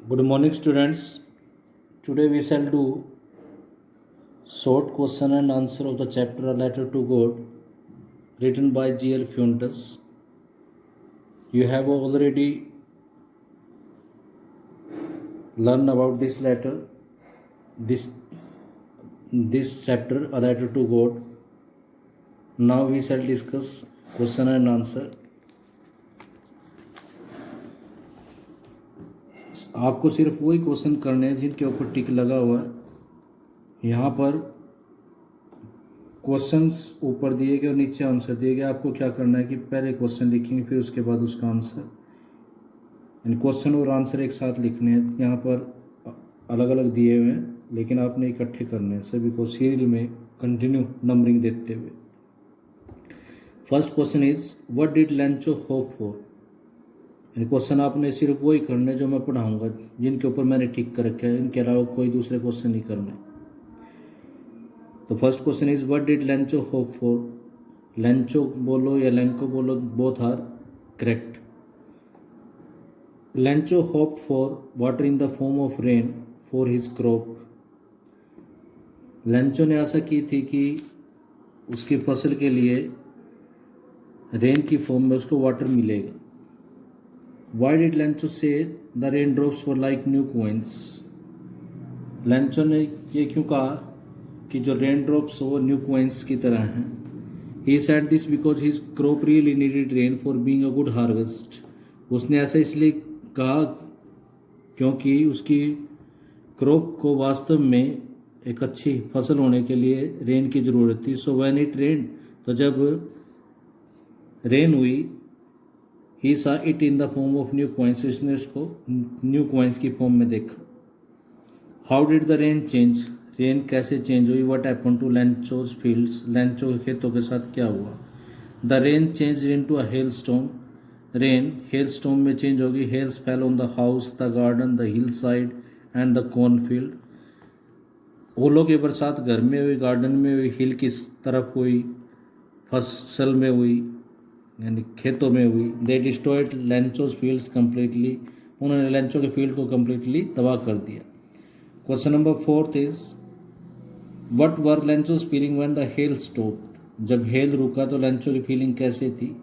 Good morning, students. Today we shall do short question and answer of the chapter A Letter to God, written by G.L. Fuentes. You have already learned about this letter, this chapter A Letter to God. Now we shall discuss question and answer. आपको सिर्फ वही question करने हैं जिनके ऊपर टिक लगा हुआ है। यहाँ पर क्वेश्चंस ऊपर दिए गए और नीचे आंसर दिए गए। आपको क्या करना है कि पहले क्वेश्चन लिखेंगे, फिर उसके बाद उसका आंसर, यानी क्वेश्चन और आंसर एक साथ लिखने हैं। यहाँ पर अलग अलग दिए हुए हैं, लेकिन आपने इकट्ठे करने हैं, सभी को सीरियल में कंटिन्यू नंबरिंग देते हुए। First question is what did Lencho hope for. यानी क्वेश्चन आपने सिर्फ वही करने जो मैं पढ़ाऊंगा, जिनके ऊपर मैंने टिक कर रखा है। इनके अलावा कोई दूसरे क्वेश्चन नहीं करने। तो first question is what did Lencho hope for. Lencho बोलो या लैंको बोलो, both are correct. Lencho hope for water in the form of rain for his crop. Lencho ने आशा की थी कि उसकी फसल के लिए रेन की फॉर्म में उसको वाटर मिलेगा। Why did Lancho say the raindrops were like new coins? लैंचो ने ये क्यों कहा कि जो रेन ड्रॉप्स वो न्यू कॉइन्स की तरह हैं? He said this because his crop really needed rain for being a good harvest. उसने ऐसा इसलिए कहा क्योंकि उसकी क्रॉप को वास्तव में एक अच्छी फसल होने के लिए रेन की ज़रूरत थी। So when it rained, तो जब रेन हुई, he saw it in the form of new coins, इसने उसको न्यू कॉइन्स की फॉर्म में देखा। How did the rain change. Rain कैसे चेंज हुई। What happen to Lencho's fields. Lencho के खेतों के साथ क्या हुआ। The rain change into a hail storm. Rain hail storm में चेंज होगी। Hails fell on the house, the garden, the hill side and the corn field. ओलों की बरसात घर में हुई, गार्डन में हुई, हिल की तरफ हुई, फसल में हुई, यानी खेतों में हुई। They destroyed Lencho's fields completely. उन्होंने लैंचो के फील्ड को कम्प्लीटली तबाह कर दिया। Question number fourth is what were Lencho's feeling when the hail stopped. जब हेल रुका तो लैंचो की फीलिंग कैसे थी।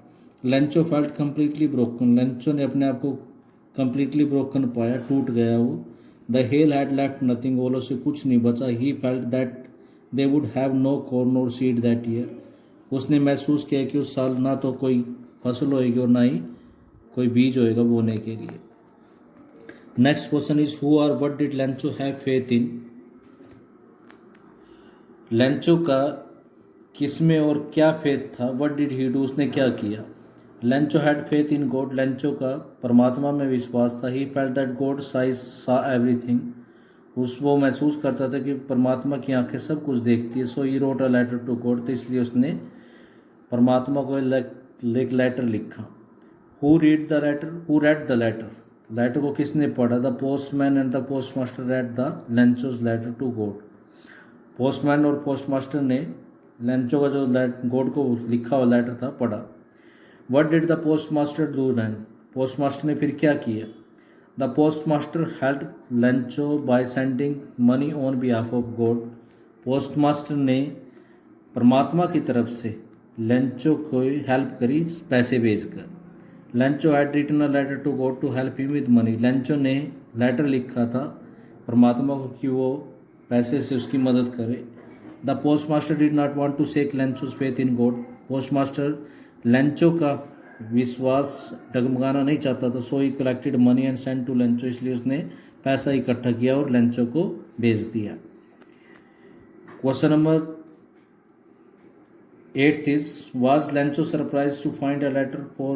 Lencho felt completely broken. Lencho ने अपने आप को कम्प्लीटली ब्रोकन पाया, टूट गया वो। The hail had left nothing. ओलों से कुछ नहीं बचा। He felt that they would have no corn और सीड दैट ईयर। उसने महसूस किया कि उस साल ना तो कोई फसल होएगी और ना ही कोई बीज होएगा बोने के लिए। Next question is who are what did Lencho have faith in. Lencho का किसमें और क्या फेथ था। व्हाट डिड ही डू, उसने क्या किया। लैंचो हैड फेथ इन गॉड। लैंचो का परमात्मा में विश्वास था। ही फेल्ट दैट गॉड साइज सा एवरीथिंग। वो महसूस करता था कि परमात्मा की आंखें सब कुछ देखती है। So he wrote a letter to God. तो इसलिए उसने परमात्मा को एक लेटर लिखा। Who read the letter. Who read the letter. Letter को किसने पढ़ा। The postman and the postmaster read the Lencho's letter to God. Postman और पोस्टमास्टर ने लैंचो का जो गॉड को लिखा हुआ लेटर था पढ़ा। What did the postmaster do then. Postmaster ने फिर क्या किया। The postmaster help Lencho by sending money on behalf of God. Postmaster ने परमात्मा की तरफ से लैंचो को हेल्प करी पैसे भेजकर। Lencho had written a letter to God to help him with money. Lencho ने लेटर लिखा था परमात्मा को कि वो पैसे से उसकी मदद करे। The postmaster did not want to shake Lencho's faith in God. Postmaster Lencho का विश्वास डगमगाना नहीं चाहता था। So he collected money and send to Lencho. इसलिए उसने पैसा इकट्ठा किया और लैंचो को भेज दिया। Question number 8th is was Lancho surprised to find a letter for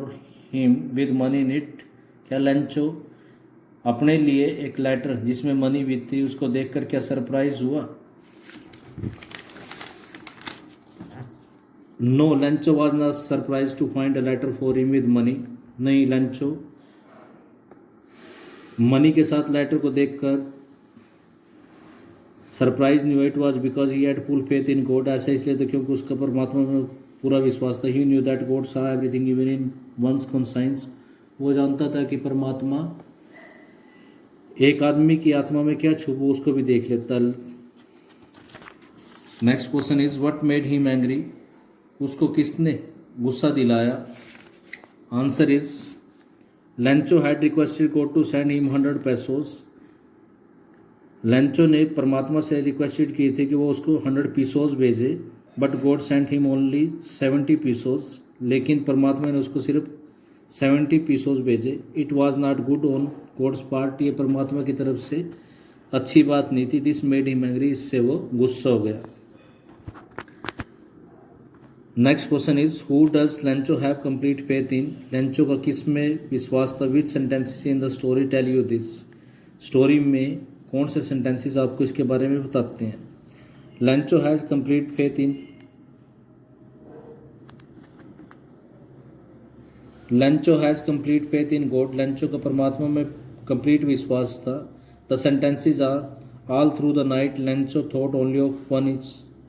him with money in it। क्या लैंचो अपने लिए एक लेटर जिसमें मनी भी थी उसको देखकर क्या सरप्राइज हुआ। No, Lencho was not surprise to find a letter for him with money. नहीं, लैंचो मनी के साथ लेटर को देखकर सरप्राइज नहीं हुआ। It was because he had full faith in God. ऐसा इसलिए तो क्योंकि उसका परमात्मा में पूरा विश्वास था। He knew that God saw everything even in one's conscience. वो जानता था कि परमात्मा एक आदमी की आत्मा में क्या छुपा उसको भी देख लेता। Next question is what made him angry, उसको किसने गुस्सा दिलाया। Answer is Lencho had requested God to send him 100 pesos। Lencho ने परमात्मा से रिक्वेस्टेड किए थे कि वो उसको 100 pesos भेजे, but God sent him only 70 pesos। लेकिन परमात्मा ने उसको सिर्फ 70 pesos भेजे। It was not good on God's part, ये परमात्मा की तरफ से अच्छी बात नहीं थी। दिस मेड हिम एंग्री, इससे वो गुस्सा हो गया। Next question is who does Lencho have complete faith in, Lencho का किस में विश्वास था। Which sentences in the story tell you this, स्टोरी में कौन से सेंटेंसेस आपको इसके बारे में बताते हैं। Lencho has complete faith in, Lencho has complete faith in God, Lencho का परमात्मा में कंप्लीट विश्वास था। The sentences are all through the night Lencho thought only of one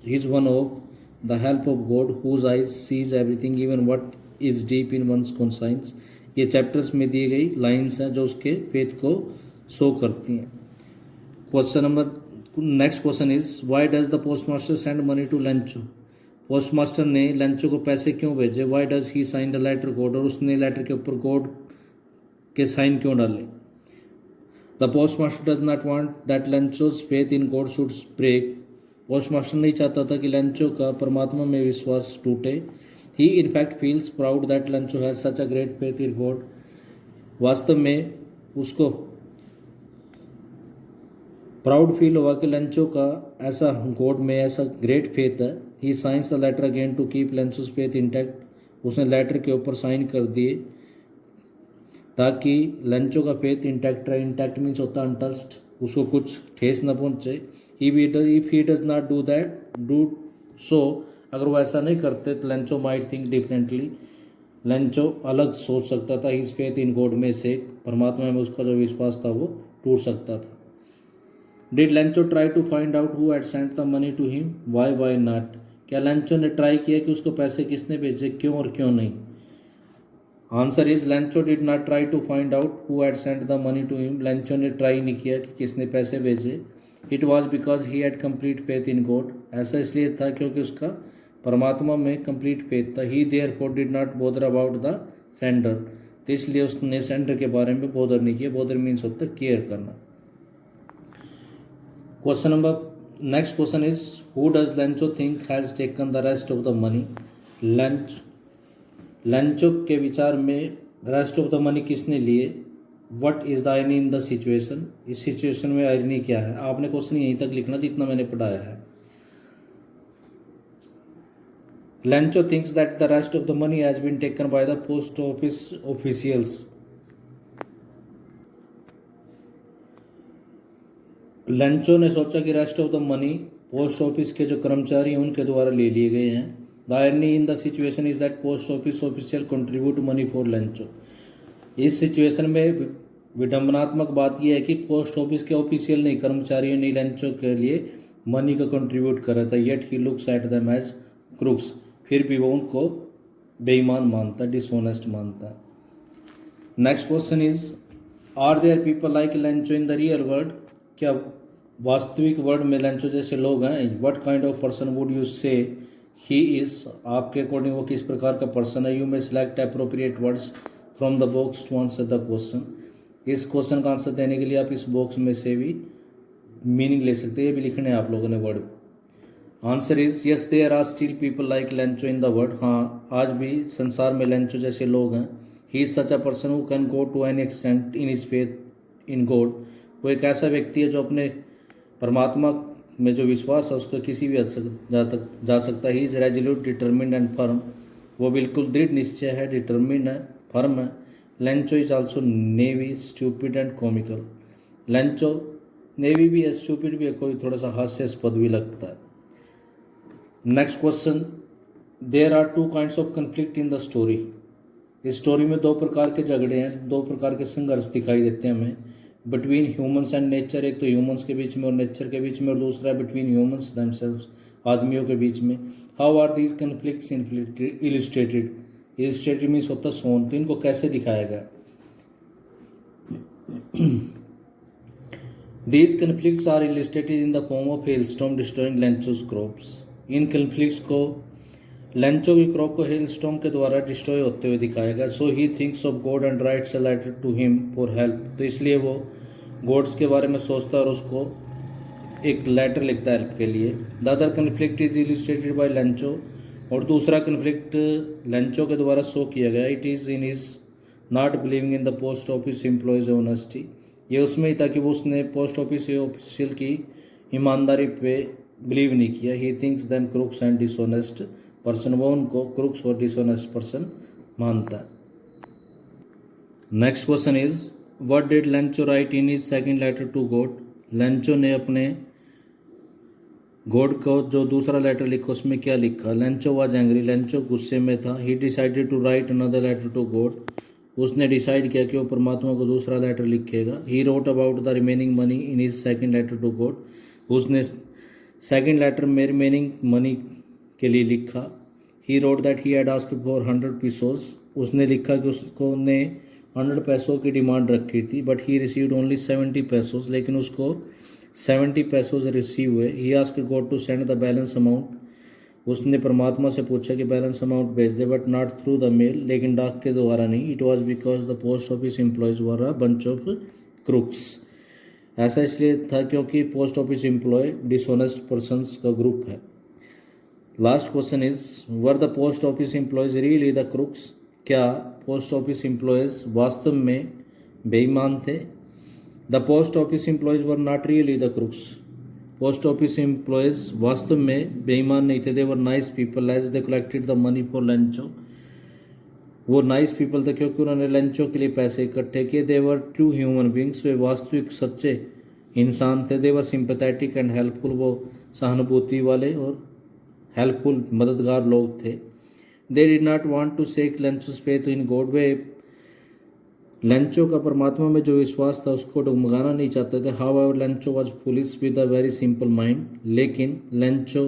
is one of the help of God whose eyes sees everything even what is deep in one's conscience. ये chapters में दी गई lines हैं जो उसके faith को show करती हैं। Question number next question is why does the postmaster send money to Lencho, postmaster ने लेंचो को पैसे क्यों भेजे। Why does he sign the letter God, और उसने लेटर के ऊपर गॉड के साइन क्यों डाले। The postmaster does not want that Lencho's faith in God should break, postmaster नहीं चाहता था कि लेंचो का परमात्मा में विश्वास टूटे। He in fact feels proud that Lencho has such a great faith in God, वास्तव में उसको प्राउड फील हुआ कि लेंचो का ऐसा गॉड में ऐसा ग्रेट फेथ है। He signs the letter again to keep Lencho's faith intact, उसने लेटर के ऊपर साइन कर दिए ताकि लेंचो का फेथ इंटैक्ट रहे। इंटैक्ट मीन्स होता है अनटच्ड, उसको कुछ ठेस न पहुंचे। If he does not do so, अगर वो ऐसा नहीं करते तो Lencho might think differently, Lencho अलग सोच सकता था। हिज फेथ इन गॉड में से परमात्मा में उसका जो विश्वास था वो टूट सकता था। Did Lencho try to find out who had sent the money to him, why not, क्या लेंचो ने ट्राई किया कि उसको पैसे किसने भेजे, क्यों और क्यों नहीं। Answer is Lencho did not try to find out who had sent the money to him, Lencho ने ट्राई नहीं किया कि किसने पैसे भेजे। It was because he had complete faith in God, ऐसा इसलिए था क्योंकि उसका परमात्मा में कंप्लीट फेथ था। He therefore did not bother about the sender, तो इसलिए उसने सेंडर के बारे में बोदर नहीं किया। बोदर मीन्स होता है केयर करना। Question number next question is who does Lencho think has taken the rest of the money, Lencho के विचार में रेस्ट ऑफ द मनी किसने लिए। What is the irony in the situation, इस situation में आयरनी क्या है। आपने क्वेश्चन यहीं तक लिखना जितना मैंने पढ़ाया है। Lencho thinks that the rest of the money has been taken by the post office officials, Lencho ने सोचा कि rest of the money post office के जो कर्मचारी हैं उनके द्वारा ले लिए गए हैं। The irony in the situation is that post office official contribute money for Lencho, इस सिचुएशन में विडंबनात्मक बात यह है कि पोस्ट ऑफिस के ऑफिशियल नहीं, कर्मचारियों ने लेंचो के लिए मनी का कंट्रीब्यूट करा था। Yet he looks at them as crooks, फिर भी वो उनको बेईमान मानता, डिसऑनेस्ट मानता। Next question is are there people like Lencho in the real world, क्या वास्तविक वर्ल्ड में लेंचो जैसे लोग हैं। What kind of person would you say he is, आपके अकॉर्डिंग वो किस प्रकार का पर्सन है। You may select appropriate words from the box to answer the question, इस क्वेश्चन का आंसर देने के लिए आप इस बॉक्स में से भी मीनिंग ले सकते हैं, ये भी लिखने हैं आप लोगों ने word. Answer is yes there are still people like Lencho in the world, हाँ आज भी संसार में लेंचो जैसे लोग हैं। He is such a person who can go to an extent in his faith in God, वो एक ऐसा व्यक्ति है जो अपने परमात्मा में जो विश्वास है उसको किसी भी हद तक जा सकता है। He is resolute determined and firm, वो बिल्कुल दृढ़ निश्चय है, डिटर्मिन्ड है, फर्म है। Lencho is also navy stupid and comical, Lencho navy भी है, स्टूपिड भी है, कोई थोड़ा सा हास्यास्पद भी लगता है। Next question, there are two kinds of conflict in the story, इस स्टोरी में दो प्रकार के झगड़े हैं, दो प्रकार के संघर्ष दिखाई देते हैं हमें। बिटवीन ह्यूमंस एंड नेचर, एक तो ह्यूमंस के बीच में और नेचर के बीच में, और दूसरा है बिटवीन ह्यूमंस देमसेल्व्स, आदमियों के बीच में। How are these conflicts illustrated, illustrated means होता है शोन, तो इनको कैसे दिखाया गया। These conflicts are illustrated in the form of hailstorm destroying Lencho's crops. इन conflicts को लेंचो की क्रॉप को हेलस्टॉर्म के द्वारा डिस्ट्रॉय होते हुए दिखाया गया. So he thinks of God and writes a letter to him for help. तो इसलिए वो गॉड्स के बारे में सोचता है और उसको एक लेटर लिखता है हेल्प के लिए. The other conflict is illustrated by Lencho. और दूसरा कन्फ्लिक्ट लेंचो के द्वारा शो किया गया. It is in is not believing in the post office employees honesty. ये उसमें ही था कि वो उसने पोस्ट ऑफिस ऑफिशियल की ईमानदारी पे बिलीव नहीं किया. He thinks them crooks and dishonest person. वो उनको क्रुक्स और डिसऑनेस्ट पर्सन मानता है. Next question is what did Lencho write in his second letter to God. Lencho ने अपने गॉड को जो दूसरा लेटर लिखा उसमें क्या लिखा. Lencho was angry. लेंचो गुस्से में था. He decided to write another letter to God. उसने डिसाइड किया कि वो परमात्मा को दूसरा लेटर लिखेगा. He wrote about the remaining money in his second letter to God. उसने सेकंड लेटर में रिमेनिंग मनी के लिए लिखा. He wrote that he had asked for 100 pesos. उसने लिखा कि उसको ने 100 पैसों की डिमांड रखी थी. But he received only 70 pesos. लेकिन उसको 70 पैसोस रिसीव हुए. He asked God to send the balance amount. उसने परमात्मा से पूछा कि बैलेंस अमाउंट भेज दे but not through the mail. लेकिन डाक के द्वारा नहीं. It was because the post office employees were a bunch of crooks. ऐसा इसलिए था क्योंकि post office employee dishonest persons का ग्रुप है. Last question is were the post office employees really the crooks. क्या पोस्ट ऑफिस एम्प्लॉयज वास्तव में बेईमान थे. The post office employees were not really the crooks. Post office employees वास्तव में बेईमान नहीं थे. They were nice people as they collected the money for Lencho. वो नाइस पीपल थे क्योंकि उन्होंने लेंचो के लिए पैसे इकट्ठे किए. They were true human beings. वे वास्तविक सच्चे इंसान थे. They were sympathetic and helpful. वो सहानुभूति वाले और हेल्पफुल मददगार लोग थे. They did not want to shake Lencho's faith in God. वे लेंचो का परमात्मा में जो विश्वास था उसको डगमगाना नहीं चाहते थे. However Lencho was foolish with a very simple mind. लेकिन लेंचो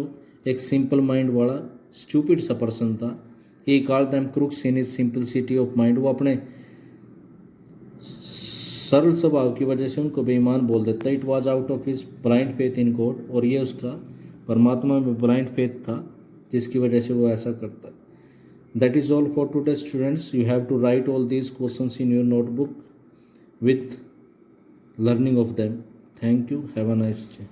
एक सिंपल माइंड वाला स्टूपिड सा पर्सन था. He called them crooks in his simplicity of mind. वो अपने सरल स्वभाव की वजह से उनको बेईमान बोल देता. It was out of his blind faith in God. और ये उसका परमात्मा में ब्लाइंड फेथ था जिसकी वजह से वो ऐसा करता. That is all for today, students. You have to write all these questions in your notebook with learning of them. Thank you. Have a nice day.